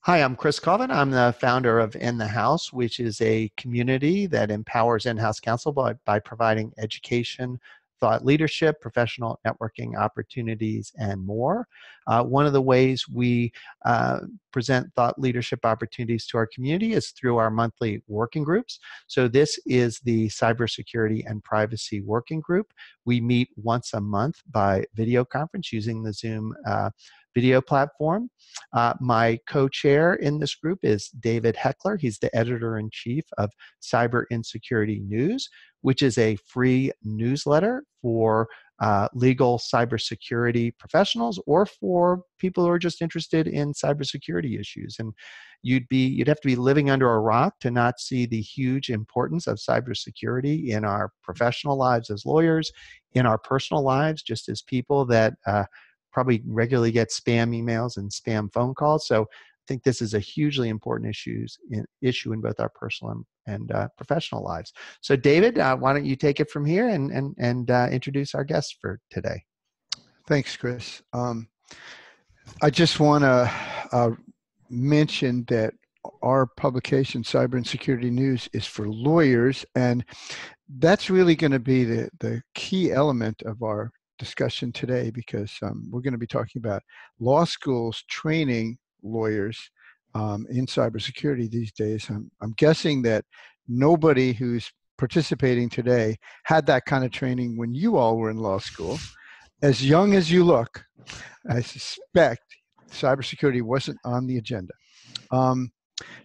Hi, I'm Chris Colvin. I'm the founder of In the House, which is a community that empowers in-house counsel by providing education, thought leadership, professional networking opportunities, and more. One of the ways we present thought leadership opportunities to our community is through our monthly working groups. So this is the Cybersecurity and Privacy Working Group. We meet once a month by video conference using the Zoom video platform. My co-chair in this group is David Heckler. He's the editor-in-chief of CyberInsecurity News, which is a free newsletter for legal cybersecurity professionals or for people who are just interested in cybersecurity issues. And you'd have to be living under a rock to not see the huge importance of cybersecurity in our professional lives as lawyers, in our personal lives, just as people that probably regularly get spam emails and spam phone calls. So I think this is a hugely important issue in both our personal and professional lives. So David, why don't you take it from here and introduce our guests for today? Thanks, Chris. I just want to mention that our publication, Cyber Insecurity News, is for lawyers, and that's really going to be the key element of our discussion today, because we're going to be talking about law schools training lawyers in cybersecurity these days. I'm guessing that nobody who's participating today had that kind of training when you all were in law school. As young as you look, I suspect cybersecurity wasn't on the agenda.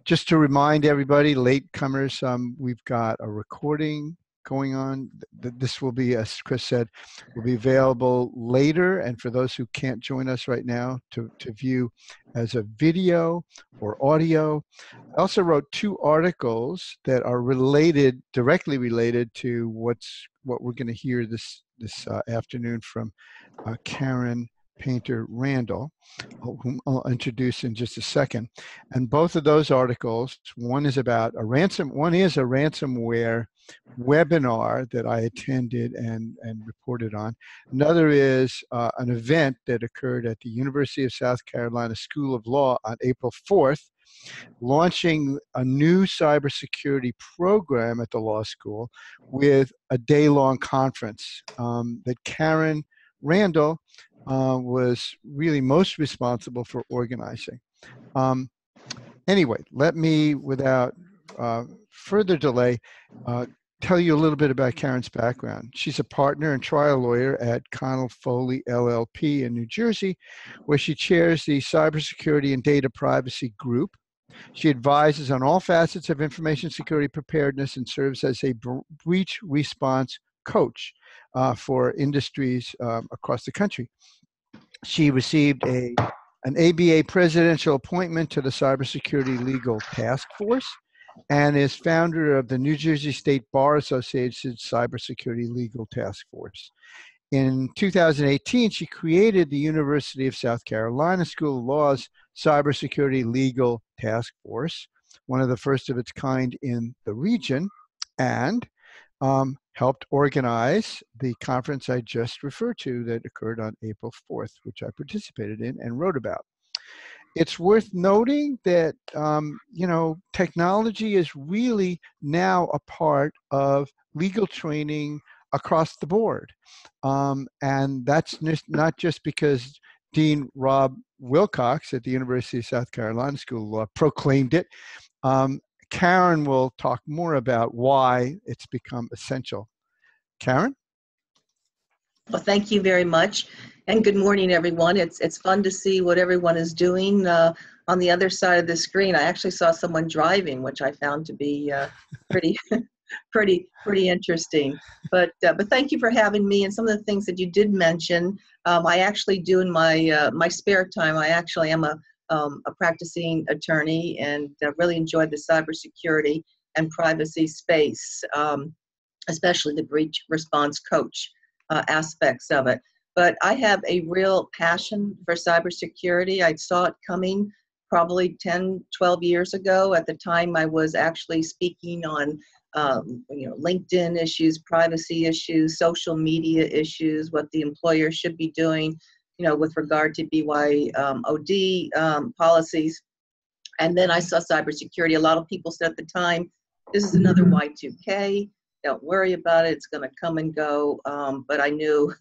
Just to remind everybody, latecomers, we've got a recording going on. This will be, as Chris said, will be available later, and for those who can't join us right now, to view as a video or audio. I also wrote 2 articles that are directly related to what we're going to hear this afternoon from Karen Painter Randall, whom I'll introduce in just a second. And both of those articles, one is a ransomware webinar that I attended and reported on. Another is an event that occurred at the University of South Carolina School of Law on April 4th, launching a new cybersecurity program at the law school with a day-long conference that Karen Randall was really most responsible for organizing. Anyway, let me, without further delay, tell you a little bit about Karen's background. She's a partner and trial lawyer at Connell Foley LLP in New Jersey, where she chairs the Cybersecurity and Data Privacy Group. She advises on all facets of information security preparedness and serves as a breach response coach for industries across the country. She received an ABA presidential appointment to the Cybersecurity Legal Task Force and is founder of the New Jersey State Bar Association's Cybersecurity Legal Task Force. In 2018, she created the University of South Carolina School of Law's Cybersecurity Legal Task Force, one of the first of its kind in the region, and helped organize the conference I just referred to that occurred on April 4th, which I participated in and wrote about. It's worth noting that, technology is really now a part of legal training across the board. And that's not just because Dean Rob Wilcox at the University of South Carolina School of Law proclaimed it. Karen will talk more about why it's become essential. Karen? Well, thank you very much. And good morning, everyone. It's fun to see what everyone is doing on the other side of the screen. I actually saw someone driving, which I found to be pretty interesting. But thank you for having me. And some of the things that you did mention, I actually do in my spare time. I actually am a practicing attorney and really enjoyed the cybersecurity and privacy space, especially the breach response coach aspects of it. But I have a real passion for cybersecurity. I saw it coming probably 10, 12 years ago. At the time, I was actually speaking on LinkedIn issues, privacy issues, social media issues, what the employer should be doing, with regard to BYOD policies. And then I saw cybersecurity. A lot of people said at the time, this is another Y2K. Don't worry about it. It's going to come and go. But I knew,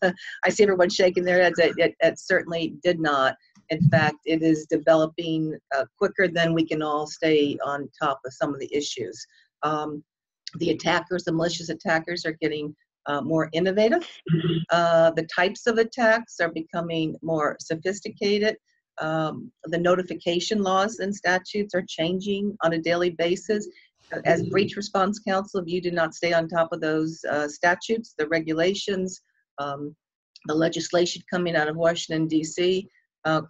I see everyone shaking their heads. It certainly did not. In fact, it is developing quicker than we can all stay on top of some of the issues. The attackers, the malicious attackers, are getting more innovative. The types of attacks are becoming more sophisticated. The notification laws and statutes are changing on a daily basis. As breach response counsel, if you do not stay on top of those statutes, the regulations, the legislation coming out of Washington, D.C.,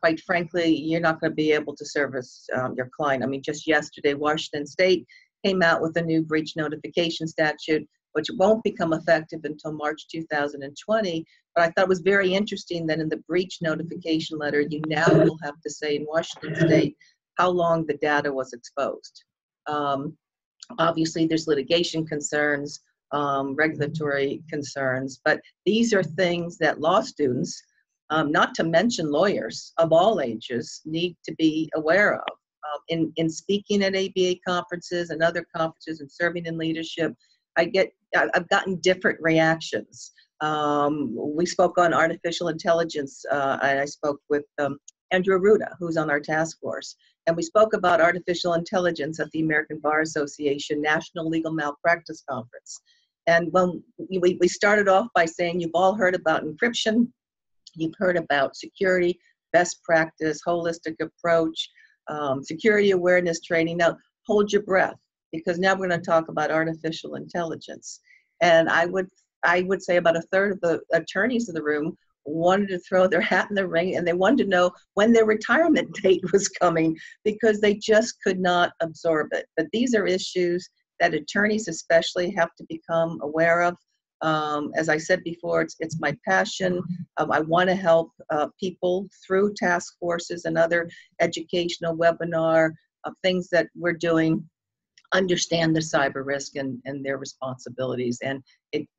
quite frankly, you're not going to be able to service your client. I mean, just yesterday, Washington State came out with a new breach notification statute, which won't become effective until March 2020. But I thought it was very interesting that in the breach notification letter, you now will have to say in Washington State how long the data was exposed. Obviously, there's litigation concerns, regulatory concerns, but these are things that law students, not to mention lawyers of all ages, need to be aware of. In speaking at ABA conferences and other conferences and serving in leadership, I've gotten different reactions. We spoke on artificial intelligence. I spoke with Andrew Arruda, who's on our task force. And we spoke about artificial intelligence at the American Bar Association National Legal Malpractice Conference. And when we started off by saying, you've all heard about encryption, you've heard about security, best practice, holistic approach, security awareness training. Now, hold your breath, because now we're going to talk about artificial intelligence. And I would say about a third of the attorneys in the room wanted to throw their hat in the ring, and they wanted to know when their retirement date was coming, because they just could not absorb it. But these are issues that attorneys especially have to become aware of. As I said before, it's my passion. I want to help people through task forces and other educational webinar things that we're doing understand the cyber risk and their responsibilities. And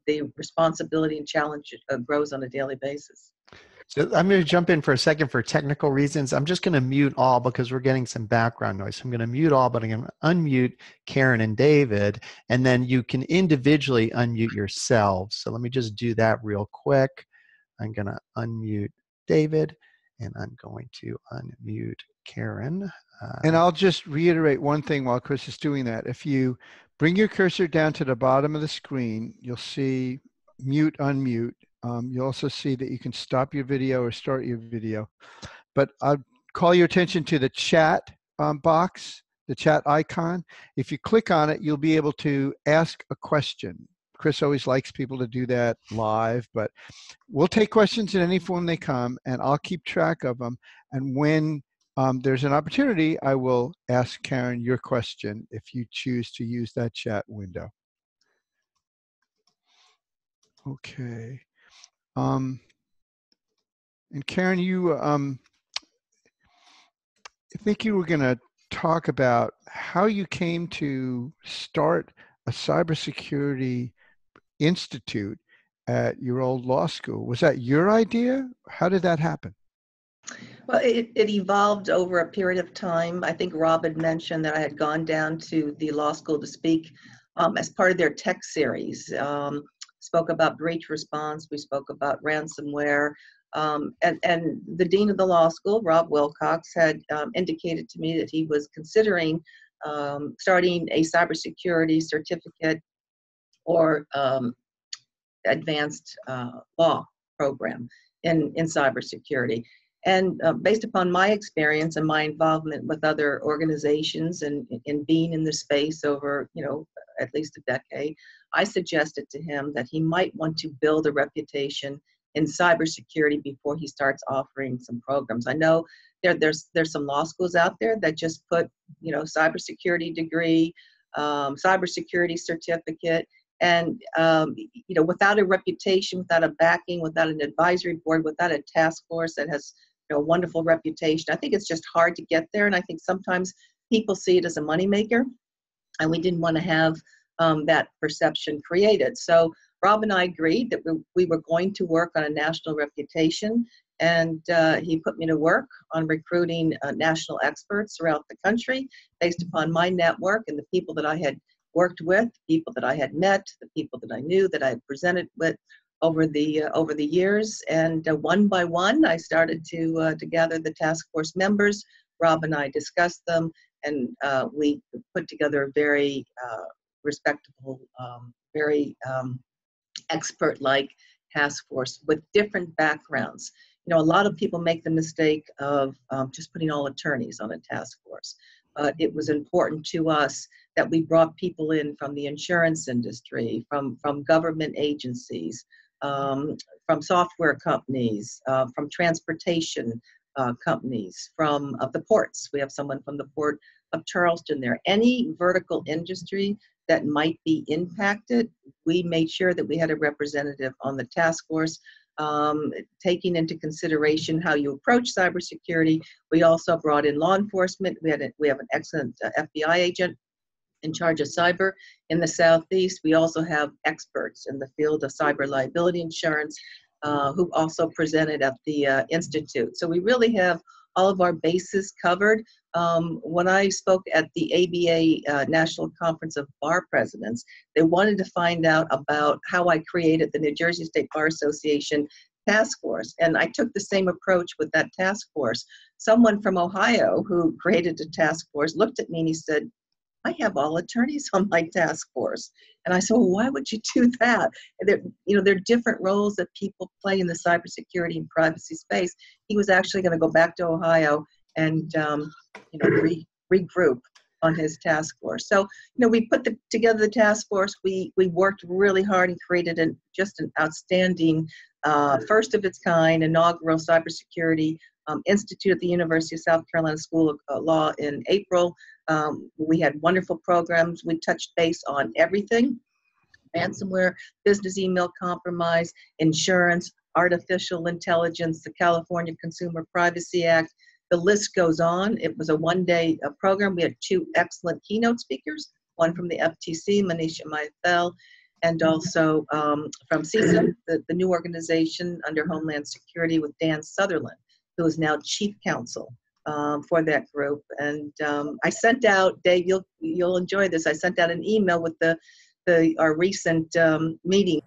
the responsibility and challenge grows on a daily basis. So I'm going to jump in for a second for technical reasons. I'm just going to mute all because we're getting some background noise. I'm going to mute all, but I'm going to unmute Karen and David, and then you can individually unmute yourselves. So let me just do that real quick. I'm going to unmute David, and I'm going to unmute Karen. And I'll just reiterate one thing while Chris is doing that. If you bring your cursor down to the bottom of the screen, you'll see mute, unmute. You'll also see that you can stop your video or start your video. But I'll call your attention to the chat box, the chat icon. If you click on it, you'll be able to ask a question. Chris always likes people to do that live, but we'll take questions in any form they come, and I'll keep track of them. And when there's an opportunity, I will ask Karen your question if you choose to use that chat window. Okay. And Karen, you, I think you were going to talk about how you came to start a cybersecurity institute at your old law school. Was that your idea? How did that happen? Well, it evolved over a period of time. I think Rob had mentioned that I had gone down to the law school to speak as part of their tech series. Spoke about breach response, we spoke about ransomware, and the dean of the law school, Rob Wilcox, had indicated to me that he was considering starting a cybersecurity certificate or advanced law program in cybersecurity. And based upon my experience and my involvement with other organizations and in being in the space over, at least a decade, I suggested to him that he might want to build a reputation in cybersecurity before he starts offering some programs. I know there's some law schools out there that just put, cybersecurity degree, cybersecurity certificate, and without a reputation, without a backing, without an advisory board, without a task force that has a wonderful reputation, I think it's just hard to get there. And I think sometimes people see it as a moneymaker, and we didn't want to have that perception created. So Rob and I agreed that we were going to work on a national reputation, And he put me to work on recruiting national experts throughout the country based upon my network and the people that I had worked with, people that I had met, the people that I knew that I had presented with over the years. And one by one, I started to gather the task force members. Rob and I discussed them, and we put together a very respectable, very expert-like task force with different backgrounds. You know, a lot of people make the mistake of just putting all attorneys on a task force. But it was important to us that we brought people in from the insurance industry, from government agencies, from software companies, from transportation companies, from the ports. We have someone from the Port of Charleston there. Any vertical industry that might be impacted, we made sure that we had a representative on the task force, taking into consideration how you approach cybersecurity. We also brought in law enforcement. We have an excellent FBI agent in charge of cyber in the Southeast. We also have experts in the field of cyber liability insurance who also presented at the Institute. So we really have all of our bases covered. When I spoke at the ABA National Conference of Bar Presidents, they wanted to find out about how I created the New Jersey State Bar Association task force. And I took the same approach with that task force. Someone from Ohio who created the task force looked at me and he said, I have all attorneys on my task force. And I said, well, why would you do that? There are different roles that people play in the cybersecurity and privacy space. He was actually going to go back to Ohio and regroup on his task force. So, we put together the task force. We worked really hard and created just an outstanding, first of its kind, inaugural cybersecurity institute at the University of South Carolina School of Law in April. We had wonderful programs. We touched base on everything: ransomware, business email compromise, insurance, artificial intelligence, the California Consumer Privacy Act. The list goes on. It was a one-day program. We had two excellent keynote speakers, one from the FTC, Manisha Maithel, and also from CISA, the new organization under Homeland Security, with Dan Sutherland, who is now Chief Counsel for that group. And I sent out, Dave, you'll enjoy this. I sent out an email with our recent meeting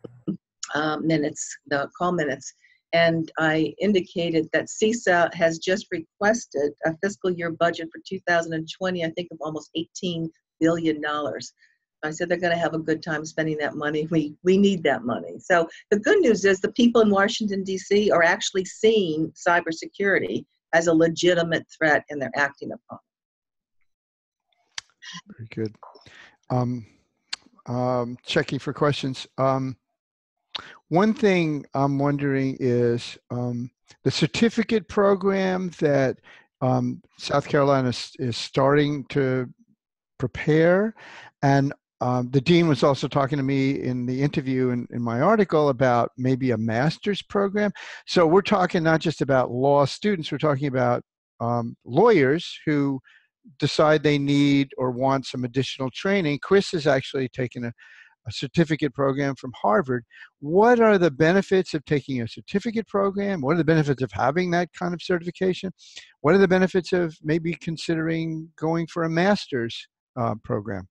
minutes, the call minutes, and I indicated that CISA has just requested a fiscal year budget for 2020, I think of almost $18 billion. I said they're going to have a good time spending that money. We need that money. So the good news is the people in Washington, D.C. are actually seeing cybersecurity as a legitimate threat, and they're acting upon it. Very good. Checking for questions. One thing I'm wondering is the certificate program that South Carolina is starting to prepare, and the dean was also talking to me in the interview in my article about maybe a master's program. So we're talking not just about law students, we're talking about lawyers who decide they need or want some additional training. Chris has actually taken a certificate program from Harvard. What are the benefits of taking a certificate program? What are the benefits of having that kind of certification? What are the benefits of maybe considering going for a master's program?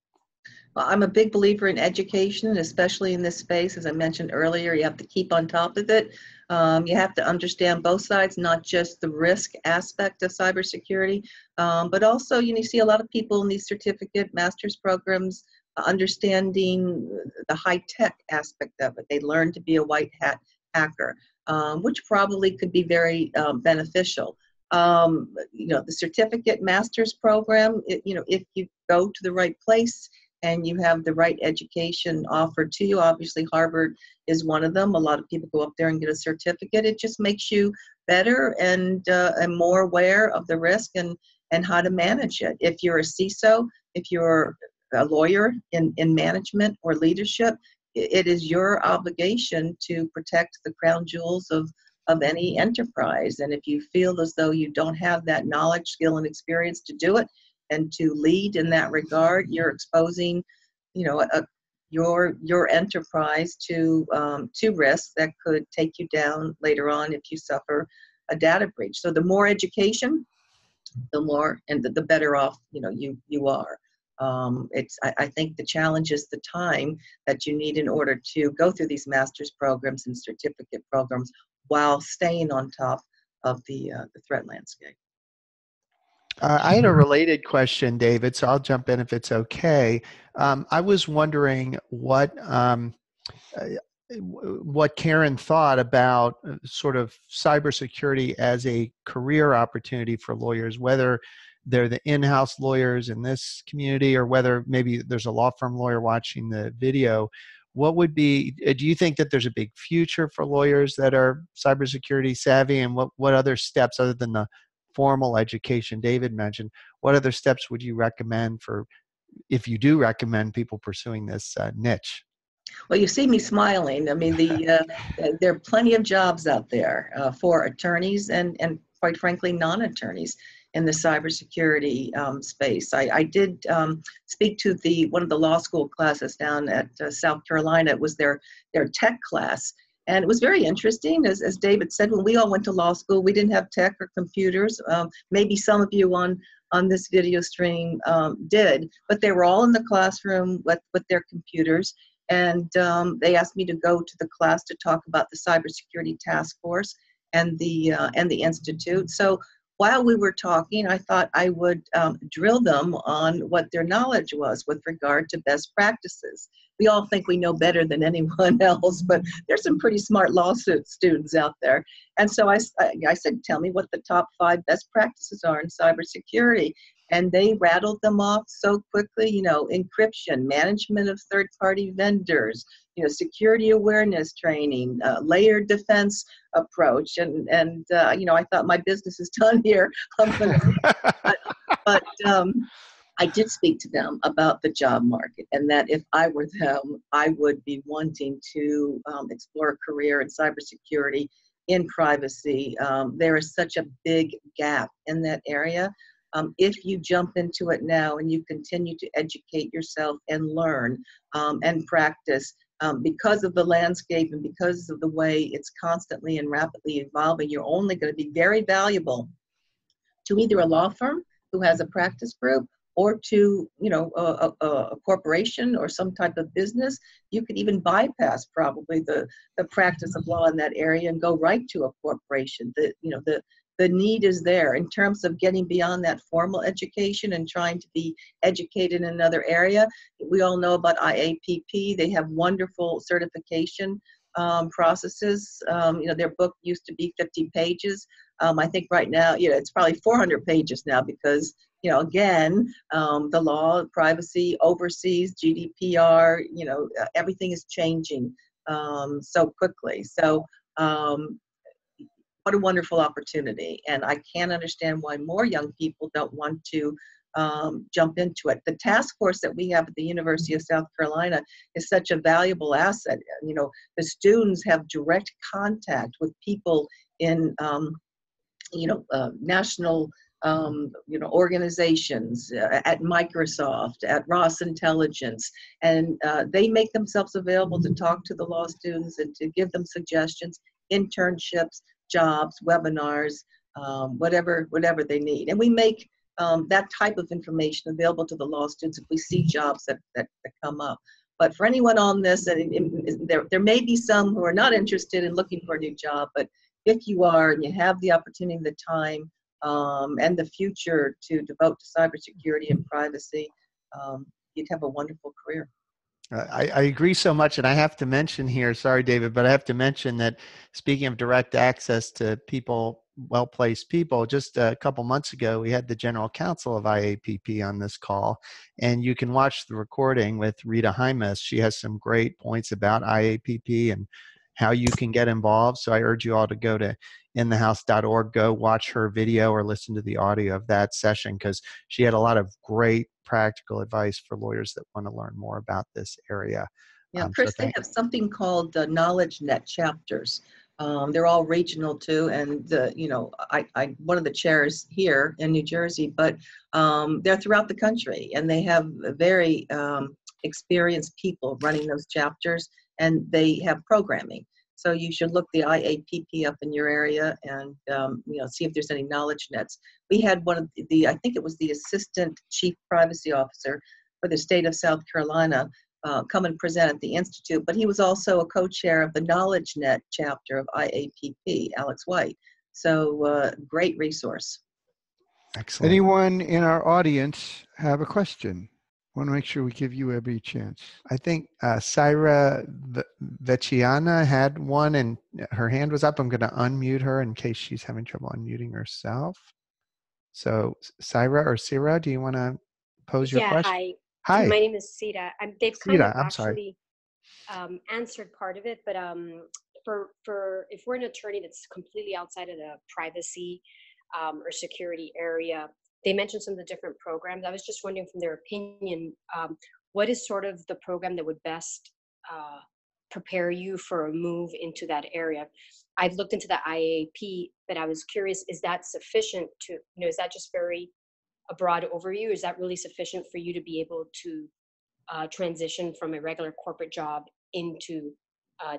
Well, I'm a big believer in education, especially in this space. As I mentioned earlier, you have to keep on top of it. You have to understand both sides, not just the risk aspect of cybersecurity, but also, you see a lot of people in these certificate master's programs understanding the high-tech aspect of it. They learn to be a white hat hacker, which probably could be very beneficial. The certificate master's program, if you go to the right place and you have the right education offered to you, obviously Harvard is one of them. A lot of people go up there and get a certificate. It just makes you better and more aware of the risk and how to manage it. If you're a CISO, if you're a lawyer in management or leadership, it is your obligation to protect the crown jewels of any enterprise. And if you feel as though you don't have that knowledge, skill, and experience to do it and to lead in that regard, you're exposing, your enterprise to risks that could take you down later on if you suffer a data breach. So the more education, the more and the better off you are. I think the challenge is the time that you need in order to go through these master's programs and certificate programs while staying on top of the threat landscape. I had a related question, David, so I'll jump in if it's okay. I was wondering what Karen thought about sort of cybersecurity as a career opportunity for lawyers, whether they're the in-house lawyers in this community or whether maybe there's a law firm lawyer watching the video. What would be, do you think that there's a big future for lawyers that are cybersecurity savvy, and what other steps other than the formal education David mentioned, what other steps would you recommend for, if you do recommend people pursuing this niche? Well, you see me smiling. I mean, there are plenty of jobs out there for attorneys and quite frankly, non-attorneys in the cybersecurity space. I did speak to one of the law school classes down at South Carolina. It was their tech class. And it was very interesting. As David said, when we all went to law school, we didn't have tech or computers. Maybe some of you on this video stream did, but they were all in the classroom with their computers. And they asked me to go to the class to talk about the cybersecurity task force and the institute. So while we were talking, I thought I would drill them on what their knowledge was with regard to best practices. We all think we know better than anyone else, but there's some pretty smart law students out there. And so I said, tell me what the top 5 best practices are in cybersecurity. And they rattled them off so quickly, encryption, management of third-party vendors, security awareness training, layered defense approach. And I thought my business is done here. But I did speak to them about the job market, and that if I were them, I would be wanting to explore a career in cybersecurity, in privacy. There is such a big gap in that area. If you jump into it now and you continue to educate yourself and learn and practice, because of the landscape and because of the way it's constantly and rapidly evolving, you're only going to be very valuable to either a law firm who has a practice group or to a corporation or some type of business. You could even bypass probably the practice of law in that area and go right to a corporation. The need is there in terms of getting beyond that formal education and trying to be educated in another area. We all know about IAPP. They have wonderful certification processes. Their book used to be 50 pages. I think right now, it's probably 400 pages now because, again, the law, privacy, overseas, GDPR, everything is changing so quickly. So, what a wonderful opportunity. And I can't understand why more young people don't want to jump into it. The task force that we have at the University of South Carolina is such a valuable asset. The students have direct contact with people in, national, organizations, at Microsoft, at Ross Intelligence, and they make themselves available to talk to the law students and to give them suggestions, internships, jobs, webinars, whatever they need. And we make that type of information available to the law students if we see jobs that come up. But for anyone on this, there may be some who are not interested in looking for a new job, but if you are and you have the opportunity, the time, and the future to devote to cybersecurity and privacy, you'd have a wonderful career. I agree so much, and I have to mention here, sorry, David, but I have to mention that speaking of direct access to people, well-placed people, just a couple months ago, we had the general counsel of IAPP on this call, and you can watch the recording with Rita Hymas. She has some great points about IAPP and how you can get involved. So I urge you all to go to inthehouse.org, go watch her video or listen to the audio of that session, because she had a lot of great practical advice for lawyers that want to learn more about this area. Yeah, Chris, they have something called Knowledge Net chapters. They're all regional too, and I one of the chairs here in New Jersey, but they're throughout the country, and they have very experienced people running those chapters, and they have programming. So you should look the IAPP up in your area and see if there's any knowledge nets. We had one of the I think it was the Assistant Chief Privacy Officer for the state of South Carolina come and present at the Institute, but he was also a co-chair of the Knowledge Net chapter of IAPP, Alex White. So great resource. Excellent. Anyone in our audience have a question? Want to make sure we give you every chance. I think Syra Vecchiana had one and her hand was up. I'm going to unmute her in case she's having trouble unmuting herself. So Syra or Sira, do you want to pose your question? Hi. Hi. My name is Sira. They've kind Sira, of I'm actually answered part of it, but for if we're an attorney that's completely outside of the privacy or security area, they mentioned some of the different programs. I was just wondering from their opinion, what is sort of the program that would best prepare you for a move into that area? I've looked into the IAP, but I was curious, is that sufficient to, is that just a broad overview? Is that really sufficient for you to be able to transition from a regular corporate job into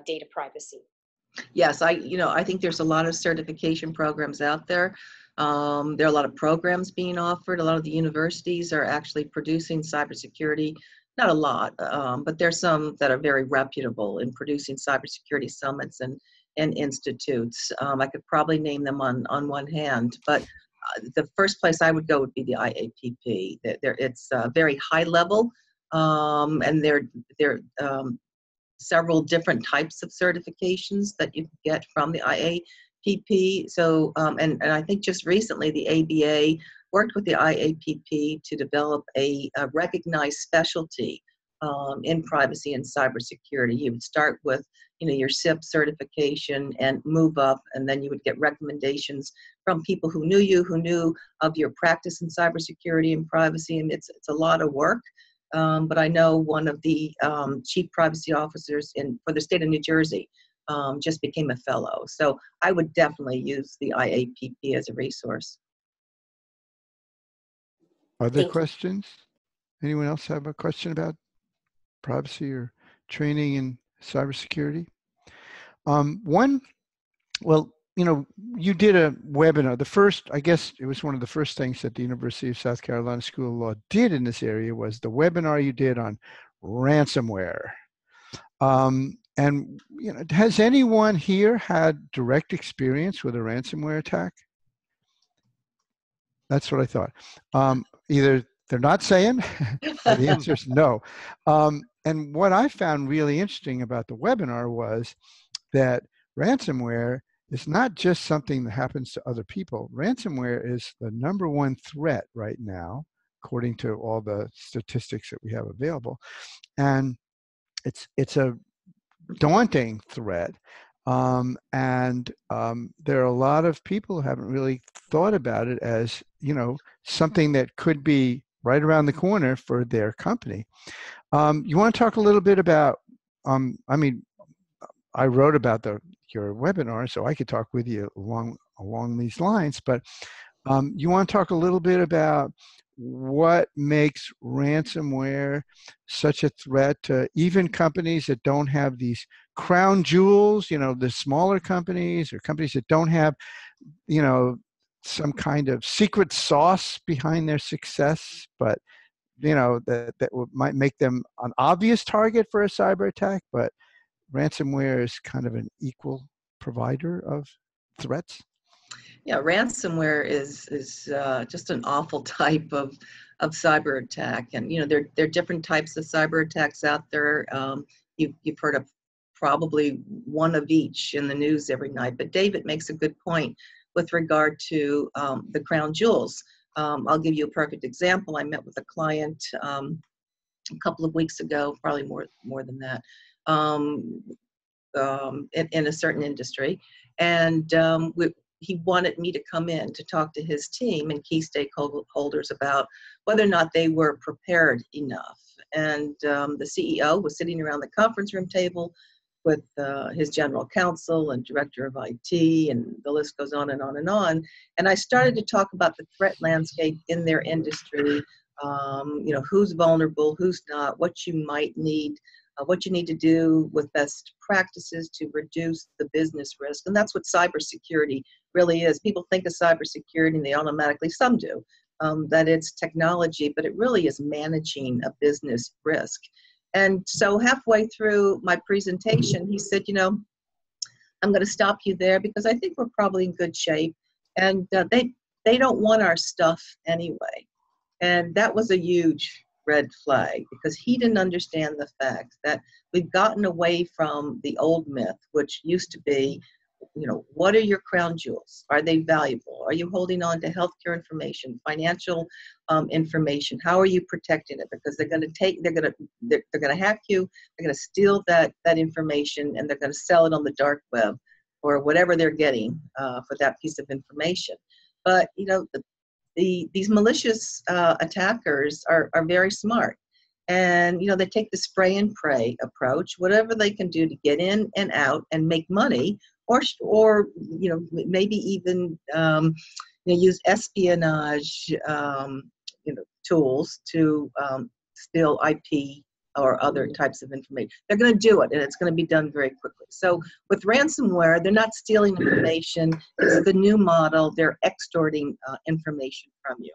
data privacy? Yes, I think there's a lot of certification programs out there. There are a lot of programs being offered. A lot of the universities are actually producing cybersecurity. Not a lot, but there's some that are very reputable in producing cybersecurity summits and institutes. I could probably name them on one hand, but the first place I would go would be the IAPP. It's very high level, and there several different types of certifications that you can get from the IAPP. So, and I think just recently the ABA worked with the IAPP to develop a recognized specialty in privacy and cybersecurity. You would start with, your SIP certification and move up, and then you would get recommendations from people who knew you, who knew of your practice in cybersecurity and privacy, and it's a lot of work. But I know one of the chief privacy officers for the state of New Jersey just became a fellow. So I would definitely use the IAPP as a resource. Other questions? Anyone else have a question about privacy or training in cybersecurity? You did a webinar. I guess it was one of the first things that the University of South Carolina School of Law did in this area was the webinar you did on ransomware. Has anyone here had direct experience with a ransomware attack? That's what I thought. Either they're not saying, or the answer is no. And what I found really interesting about the webinar was that ransomware is not just something that happens to other people. Ransomware is the #1 threat right now, according to all the statistics that we have available. And it's a daunting threat. There are a lot of people who haven't really thought about it as, something that could be right around the corner for their company. You want to talk a little bit about, I wrote about your webinar, so I could talk with you along these lines, but you want to talk a little bit about what makes ransomware such a threat to even companies that don't have these crown jewels, the smaller companies or companies that don't have, some kind of secret sauce behind their success, but, that might make them an obvious target for a cyber attack, but ransomware is kind of an equal provider of threats? Yeah, ransomware is just an awful type of cyber attack, and there are different types of cyber attacks out there. You've heard of probably one of each in the news every night. But David makes a good point with regard to the crown jewels. I'll give you a perfect example. I met with a client a couple of weeks ago, probably more than that, in a certain industry, and he wanted me to come in to talk to his team and key stakeholders about whether or not they were prepared enough. And the CEO was sitting around the conference room table with his general counsel and director of IT, and the list goes on and on and on. And I started to talk about the threat landscape in their industry, who's vulnerable, who's not, what you might need what you need to do with best practices to reduce the business risk. And that's what cybersecurity really is. People think of cybersecurity and they automatically, some do, that it's technology, but it really is managing a business risk. And so halfway through my presentation, he said, I'm going to stop you there because I think we're probably in good shape. And they don't want our stuff anyway. And that was a huge red flag because he didn't understand the fact that we've gotten away from the old myth, which used to be, what are your crown jewels? Are they valuable? Are you holding on to healthcare information, financial information? How are you protecting it? Because they're going to hack you. They're going to steal that information and they're going to sell it on the dark web or whatever they're getting for that piece of information. But these malicious attackers are very smart, and they take the spray and pray approach. Whatever they can do to get in and out and make money, or maybe even use espionage tools to steal IP or other types of information. They're going to do it, and it's going to be done very quickly. So with ransomware, they're not stealing information. It's the new model. They're extorting information from you.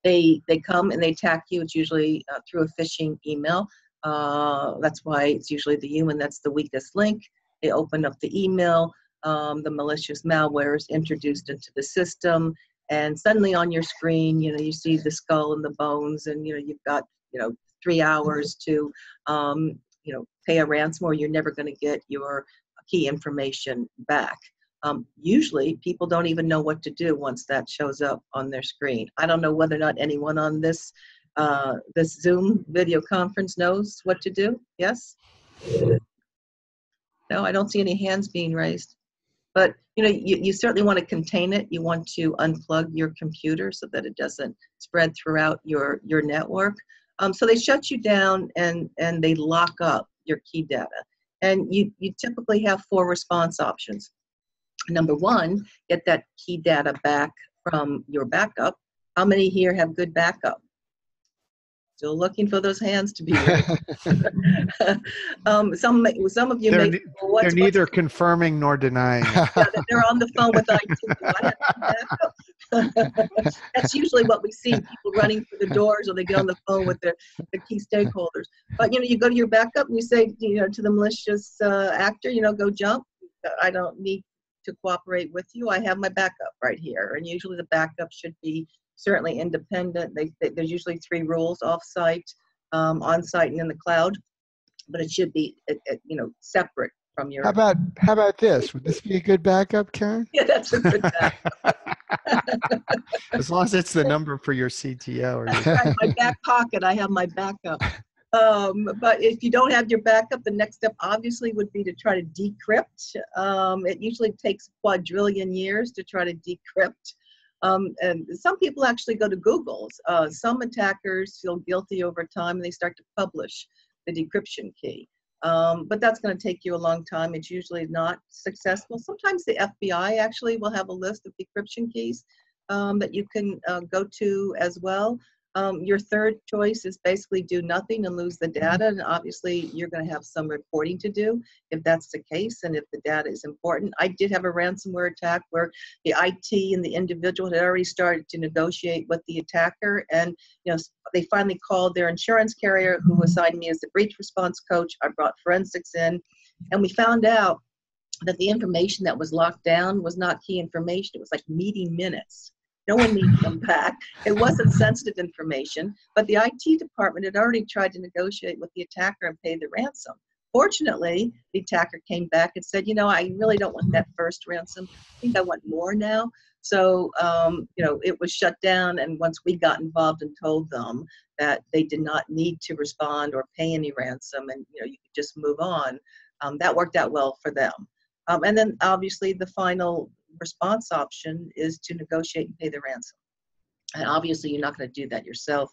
They come and they attack you. It's usually through a phishing email. That's why it's usually the human that's the weakest link. They open up the email. The malicious malware is introduced into the system, and suddenly on your screen, you see the skull and the bones, and you've got 3 hours to pay a ransom, or you're never going to get your key information back. Usually people don't even know what to do once that shows up on their screen. I don't know whether or not anyone on this Zoom video conference knows what to do. Yes? No, I don't see any hands being raised. But you certainly want to contain it. You want to unplug your computer so that it doesn't spread throughout your network. So they shut you down and they lock up your key data. And you typically have 4 response options. Number 1, get that key data back from your backup. How many here have good backup? Still looking for those hands to be raised. Some of you may. They're neither confirming nor denying it. Yeah, they're on the phone with IT. I have backup. That's usually what we see, people running for the doors, or they get on the phone with the key stakeholders. But you go to your backup and you say to the malicious actor, go jump. I don't need to cooperate with you. I have my backup right here. And usually the backup should be certainly independent. There's usually 3 rules: off-site, on-site, and in the cloud. But it should be separate from your. How about this? Would this be a good backup, Karen? Yeah, that's a good backup. As long as it's the number for your CTO. Or That's right. My back pocket, I have my backup. But if you don't have your backup, the next step obviously would be to try to decrypt. It usually takes quadrillion years to try to decrypt. And some people actually go to Google. Some attackers feel guilty over time and they start to publish the decryption key. But that's going to take you a long time. It's usually not successful. Sometimes the FBI actually will have a list of decryption keys that you can go to as well. Your third choice is basically do nothing and lose the data. And obviously you're going to have some reporting to do if that's the case and if the data is important. I did have a ransomware attack where the IT and the individual had already started to negotiate with the attacker, and they finally called their insurance carrier, who assigned me as the breach response coach. I brought forensics in, and we found out that the information that was locked down was not key information. It was like meeting minutes. No one needed them back. It wasn't sensitive information, but the IT department had already tried to negotiate with the attacker and pay the ransom. Fortunately, the attacker came back and said, I really don't want that first ransom. I think I want more now. So, it was shut down. And once we got involved and told them that they did not need to respond or pay any ransom and, you could just move on, that worked out well for them. And then obviously the final response option is to negotiate and pay the ransom. And obviously you're not going to do that yourself.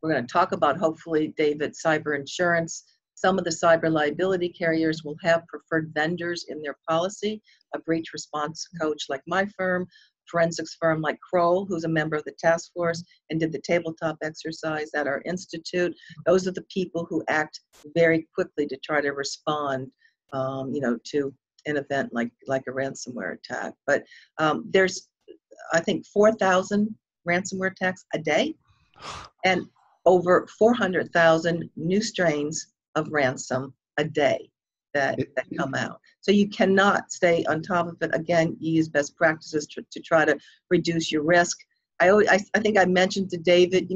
We're going to talk about, hopefully, David, cyber insurance. Some of the cyber liability carriers will have preferred vendors in their policy. A breach response coach like my firm forensics firm like Kroll, who's a member of the task force and did the tabletop exercise at our institute. Those are the people who act very quickly to try to respond, to an event like a ransomware attack. But there's, I think, 4,000 ransomware attacks a day, and over 400,000 new strains of ransom a day that come out. So you cannot stay on top of it. Again, you use best practices to try to reduce your risk. I think I mentioned to David,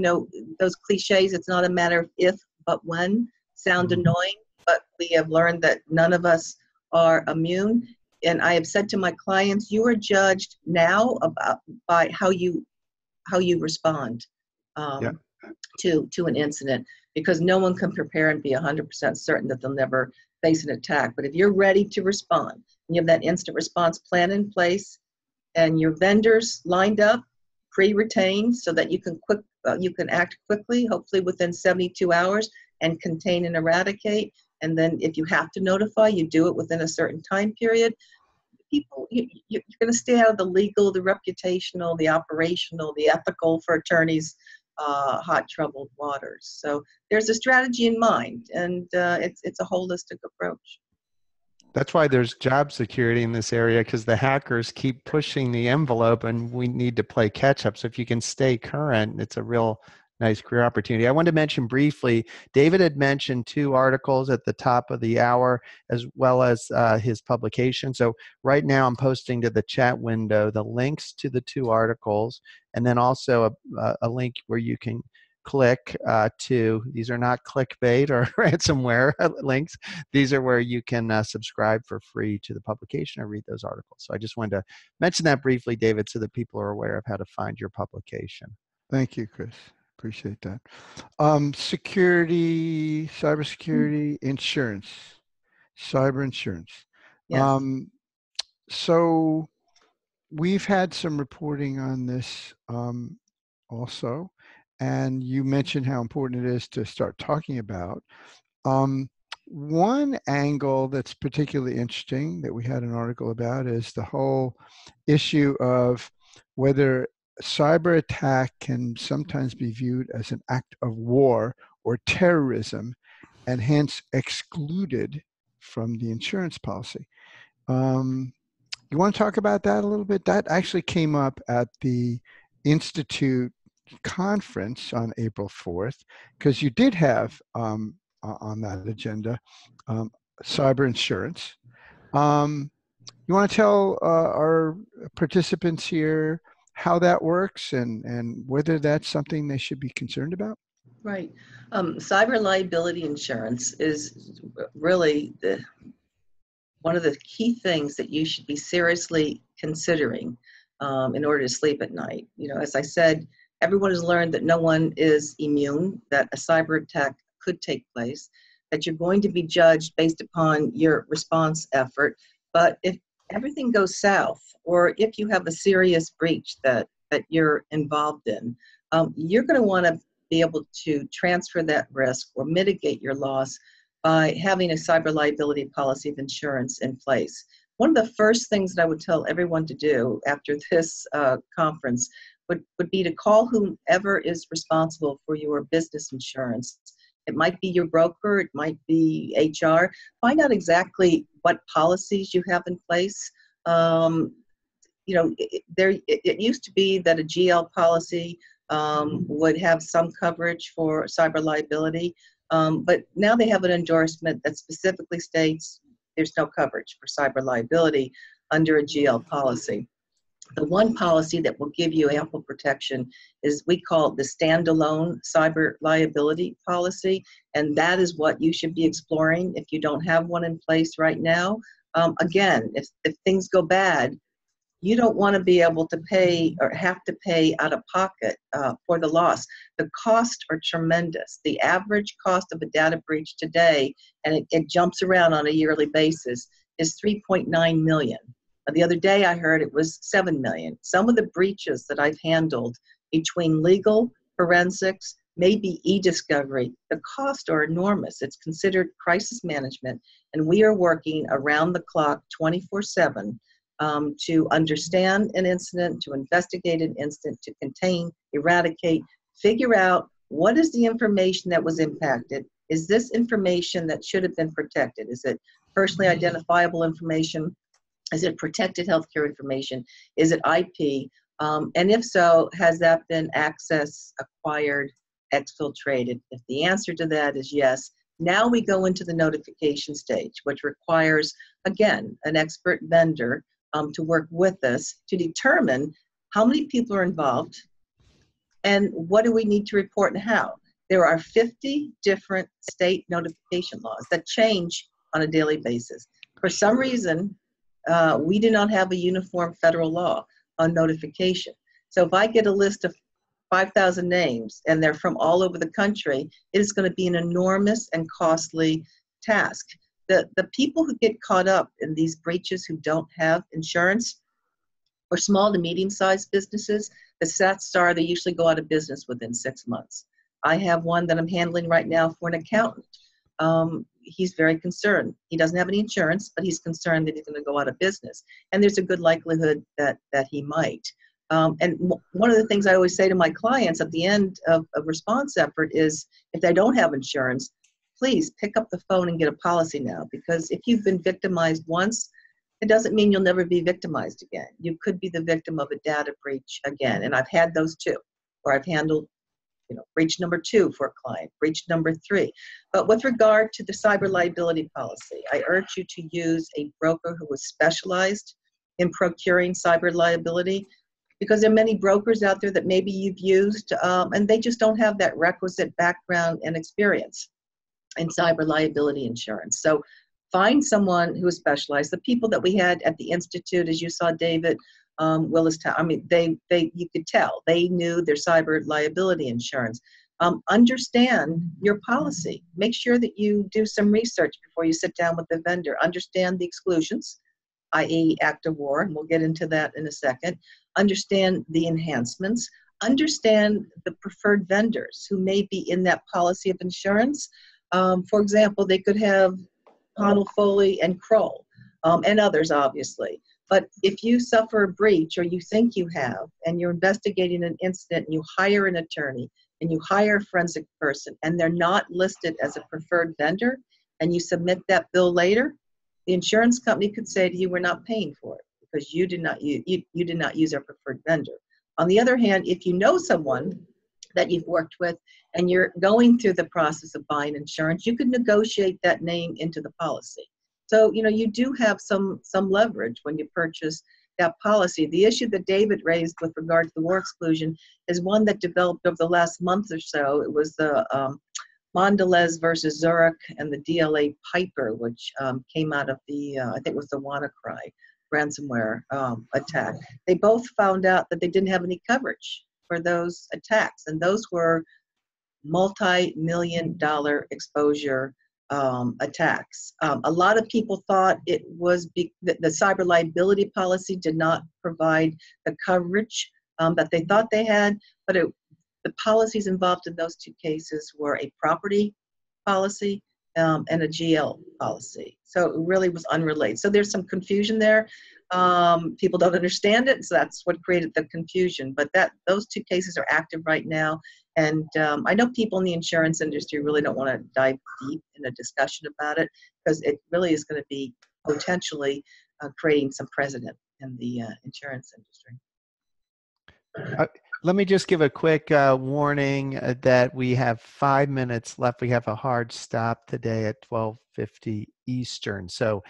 those cliches, it's not a matter of if, but when, sound annoying, but we have learned that none of us are immune. And I have said to my clients, you are judged now by how you respond to an incident, because no one can prepare and be 100% certain that they'll never face an attack. But if you're ready to respond, and you have that instant response plan in place, and your vendors lined up, pre-retained, so that you can act quickly, hopefully within 72 hours, and contain and eradicate. And then if you have to notify, you do it within a certain time period. People, you're going to stay out of the legal, the reputational, the operational, the ethical, for attorneys, hot troubled waters. So there's a strategy in mind, and it's a holistic approach. That's why there's job security in this area, because the hackers keep pushing the envelope and we need to play catch up. So if you can stay current, it's a real nice career opportunity. I wanted to mention briefly, David had mentioned 2 articles at the top of the hour, as well as his publication. So right now I'm posting to the chat window the links to the 2 articles, and then also a link where you can click to, these are not clickbait or ransomware links. These are where you can subscribe for free to the publication or read those articles. So I just wanted to mention that briefly, David, so that people are aware of how to find your publication. Thank you, Chris. Appreciate that. Security, cybersecurity, insurance, cyber insurance. Yes. So we've had some reporting on this also, and you mentioned how important it is to start talking about. One angle that's particularly interesting that we had an article about is the whole issue of whether cyber attack can sometimes be viewed as an act of war or terrorism, and hence excluded from the insurance policy. You want to talk about that a little bit? That actually came up at the Institute conference on April 4th, because you did have on that agenda cyber insurance. You want to tell our participants here how that works and whether that's something they should be concerned about? Right. Cyber liability insurance is really one of the key things that you should be seriously considering in order to sleep at night. As I said, everyone has learned that no one is immune, that a cyber attack could take place, that you're going to be judged based upon your response effort. But if everything goes south, or if you have a serious breach that you're involved in, you're going to want to be able to transfer that risk or mitigate your loss by having a cyber liability policy of insurance in place. One of the first things that I would tell everyone to do after this conference would be to call whomever is responsible for your business insurance. It might be your broker, it might be HR. Find out exactly what policies you have in place. It used to be that a GL policy would have some coverage for cyber liability, but now they have an endorsement that specifically states there's no coverage for cyber liability under a GL policy. The one policy that will give you ample protection is, we call it the standalone cyber liability policy, and that is what you should be exploring if you don't have one in place right now. Again, if things go bad, you don't want to be able to pay or have to pay out of pocket for the loss. The costs are tremendous. The average cost of a data breach today, and it jumps around on a yearly basis, is $3.9 million. The other day I heard it was $7 million. Some of the breaches that I've handled between legal, forensics, maybe e-discovery, the costs are enormous. It's considered crisis management, and we are working around the clock 24/7 to understand an incident, to investigate an incident, to contain, eradicate, figure out what is the information that was impacted. Is this information that should have been protected? Is it personally identifiable information? Is it protected healthcare information? Is it IP? And if so, has that been accessed, acquired, exfiltrated? If the answer to that is yes, now we go into the notification stage, which requires, again, an expert vendor to work with us to determine how many people are involved and what do we need to report and how. There are 50 different state notification laws that change on a daily basis. For some reason, we do not have a uniform federal law on notification. So if I get a list of 5,000 names and they're from all over the country, it is going to be an enormous and costly task. The people who get caught up in these breaches who don't have insurance or small to medium-sized businesses, the stats are they usually go out of business within 6 months. I have one that I'm handling right now for an accountant. He's very concerned. He doesn't have any insurance, but he's concerned that he's going to go out of business. And there's a good likelihood that he might. And one of the things I always say to my clients at the end of a response effort is, if they don't have insurance, please pick up the phone and get a policy now. Because if you've been victimized once, it doesn't mean you'll never be victimized again. You could be the victim of a data breach again. And I've had those too, where I've handled breach number 2 for a client, breach number 3. But with regard to the cyber liability policy, I urge you to use a broker who is specialized in procuring cyber liability, because there are many brokers out there that maybe you've used and they just don't have that requisite background and experience in cyber liability insurance. So find someone who is specialized. The people that we had at the Institute, as you saw, David, Willis, you could tell they knew their cyber liability insurance. Understand your policy. Make sure that you do some research before you sit down with the vendor. Understand the exclusions, i.e. act of war, and we'll get into that in a second. Understand the enhancements. Understand the preferred vendors who may be in that policy of insurance. For example, they could have Connell, Foley, and Kroll, and others, obviously. But if you suffer a breach, or you think you have, and you're investigating an incident, and you hire an attorney, and you hire a forensic person, and they're not listed as a preferred vendor, and you submit that bill later, the insurance company could say to you, we're not paying for it because you did not use our preferred vendor. On the other hand, if you know someone that you've worked with and you're going through the process of buying insurance, you could negotiate that name into the policy. So, you do have some leverage when you purchase that policy. The issue that David raised with regard to the war exclusion is one that developed over the last month or so. It was the Mondelez versus Zurich and the DLA Piper, which came out of the, I think it was the WannaCry ransomware attack. They both found out that they didn't have any coverage for those attacks, and those were multi-million-dollar exposure attacks. A lot of people thought it was the cyber liability policy did not provide the coverage that they thought they had, but the policies involved in those 2 cases were a property policy and a GL policy. So it really was unrelated. So there's some confusion there. People don't understand it, so that's what created the confusion. But those 2 cases are active right now. And I know people in the insurance industry really don't want to dive deep in a discussion about it, because it really is going to be potentially creating some precedent in the insurance industry. Let me just give a quick warning that we have 5 minutes left. We have a hard stop today at 12:50 Eastern. So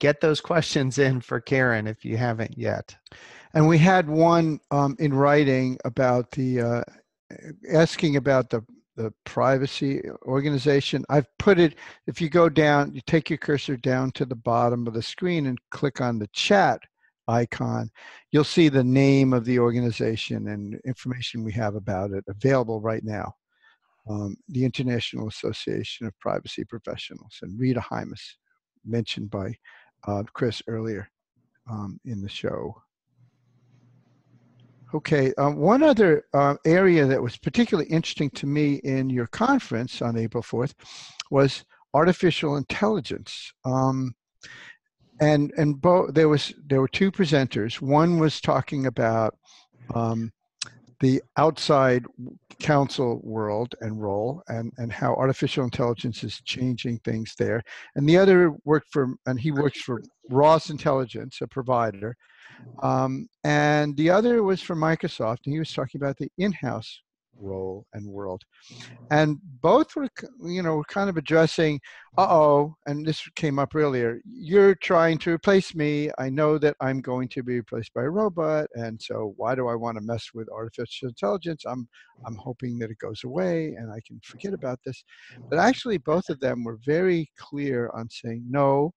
get those questions in for Karen if you haven't yet. And we had one in writing about the asking about the privacy organization. I've put it, if you go down, you take your cursor down to the bottom of the screen and click on the chat icon, you'll see the name of the organization and information we have about it available right now. The International Association of Privacy Professionals, and Rita Hymas, mentioned by Chris earlier in the show. Okay, one other area that was particularly interesting to me in your conference on April 4th was artificial intelligence. and both there were two presenters. One was talking about the outside counsel world and role, and how artificial intelligence is changing things there. And the other he works for Ross Intelligence, a provider. And the other was for Microsoft, and he was talking about the in-house role and world. And both were, kind of addressing, and this came up earlier, you're trying to replace me. I know that I'm going to be replaced by a robot, and so why do I want to mess with artificial intelligence? I'm hoping that it goes away and I can forget about this. But actually, both of them were very clear on saying no.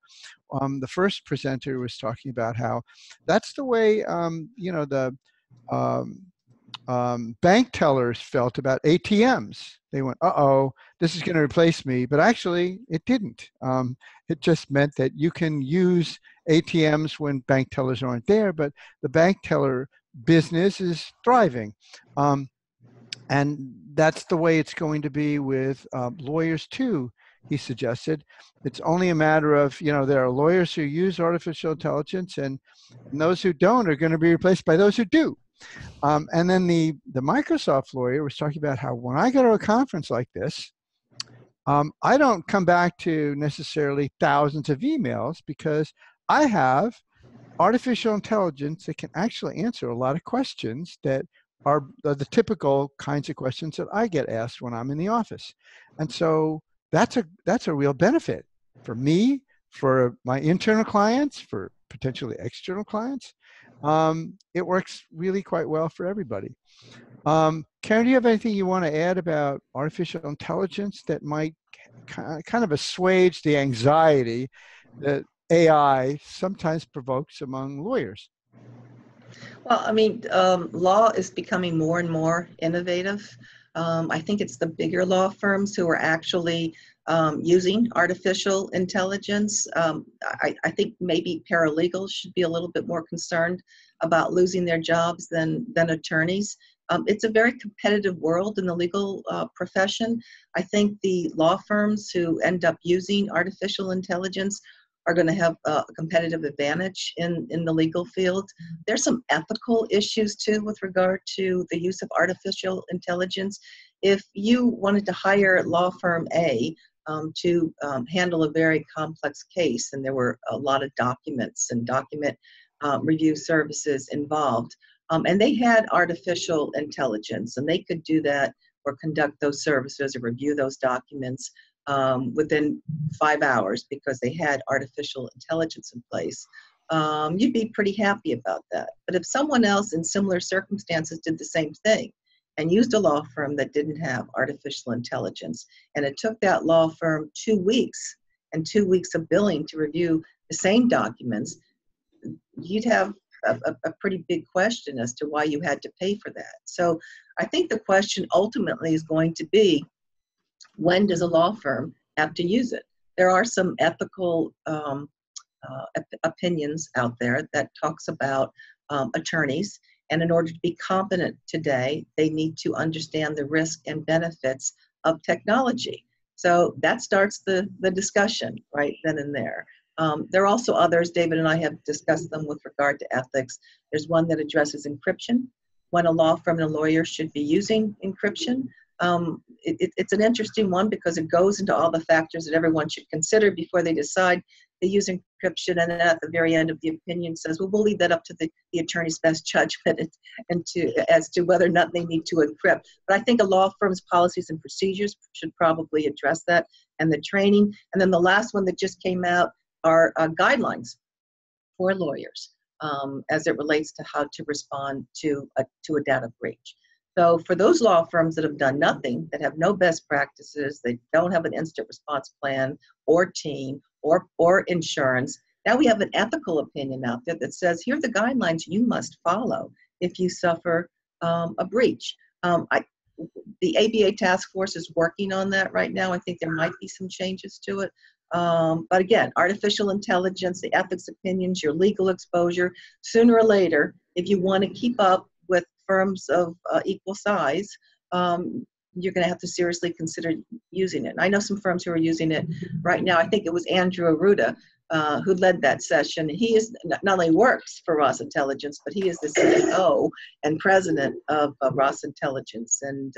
The first presenter was talking about how that's the way, bank tellers felt about ATMs. They went, this is going to replace me. But actually, it didn't. It just meant that you can use ATMs when bank tellers aren't there, but the bank teller business is thriving. And that's the way it's going to be with lawyers too, he suggested. It's only a matter of, there are lawyers who use artificial intelligence, and those who don't are going to be replaced by those who do. And then the Microsoft lawyer was talking about how when I go to a conference like this, I don't come back to necessarily thousands of emails, because I have artificial intelligence that can actually answer a lot of questions that are the typical kinds of questions that I get asked when I'm in the office. And so that's a real benefit for me, for my internal clients, for potentially external clients. It works really quite well for everybody. Karen, do you have anything you want to add about artificial intelligence that might kind of assuage the anxiety that AI sometimes provokes among lawyers? Well, I mean, law is becoming more and more innovative. I think it's the bigger law firms who are actually using artificial intelligence. I think maybe paralegals should be a little bit more concerned about losing their jobs than attorneys. It's a very competitive world in the legal profession. I think the law firms who end up using artificial intelligence are going to have a competitive advantage in the legal field. There's some ethical issues too with regard to the use of artificial intelligence. If you wanted to hire law firm A to handle a very complex case, and there were a lot of documents and document review services involved, and they had artificial intelligence, and they could do that or conduct those services or review those documents within 5 hours because they had artificial intelligence in place, you'd be pretty happy about that. But if someone else in similar circumstances did the same thing and used a law firm that didn't have artificial intelligence, and it took that law firm 2 weeks and 2 weeks of billing to review the same documents, you'd have a pretty big question as to why you had to pay for that. So I think the question ultimately is going to be, when does a law firm have to use it? There are some ethical opinions out there that talks about attorneys, and in order to be competent today, they need to understand the risk and benefits of technology. So that starts the discussion right then and there. There are also others, David and I have discussed them with regard to ethics. There's one that addresses encryption, when a law firm and a lawyer should be using encryption. It's an interesting one because it goes into all the factors that everyone should consider before they decide they use encryption, and then at the very end of the opinion says, well, we'll leave that up to the attorney's best judgment as to whether or not they need to encrypt. But I think a law firm's policies and procedures should probably address that, and the training. And then the last one that just came out are guidelines for lawyers as it relates to how to respond to a data breach. So for those law firms that have done nothing, that have no best practices, they don't have an instant response plan or team or insurance, now we have an ethical opinion out there that says, here are the guidelines you must follow if you suffer a breach. The ABA task force is working on that right now. I think there might be some changes to it. But again, artificial intelligence, the ethics opinions, your legal exposure, sooner or later, if you want to keep up with firms of equal size, you're going to have to seriously consider using it. And I know some firms who are using it right now. I think it was Andrew Arruda who led that session. He is not only works for Ross Intelligence, but he is the CEO and president of Ross Intelligence, and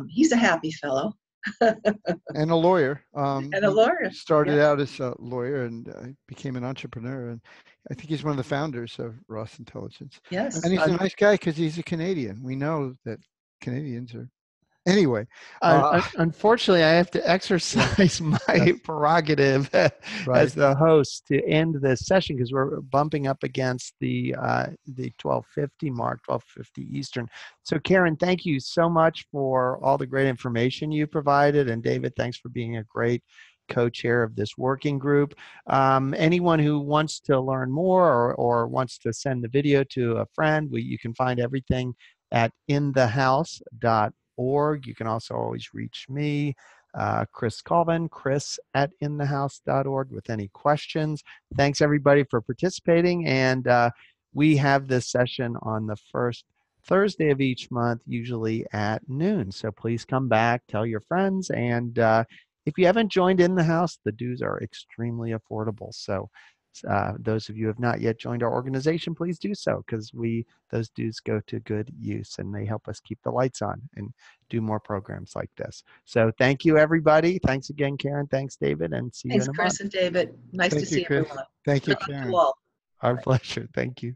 he's a happy fellow. And a lawyer. And a lawyer. Started Yes. out as a lawyer and became an entrepreneur. And I think he's one of the founders of Ross Intelligence. Yes. And he's a nice guy because he's a Canadian. We know that Canadians are. Anyway. Unfortunately, I have to exercise my prerogative as the host to end this session because we're bumping up against the 12:50 mark, 12:50 Eastern. So, Karen, thank you so much for all the great information you provided, and David, thanks for being a great co-chair of this working group. Anyone who wants to learn more or wants to send the video to a friend, you can find everything at inthehouse.org. You can also always reach me, Chris Colvin, chris@inthehouse.org with any questions. Thanks everybody for participating. And we have this session on the first Thursday of each month, usually at noon. So please come back, tell your friends. And if you haven't joined In the House, the dues are extremely affordable. So those of you who have not yet joined our organization, please do so because those dues go to good use and they help us keep the lights on and do more programs like this. So thank you, everybody. Thanks again, Karen. Thanks, David, and see you in a month. Thanks, Chris and David. Nice to see everyone. Thank you, Good luck to Karen. all. Our pleasure. Thank you.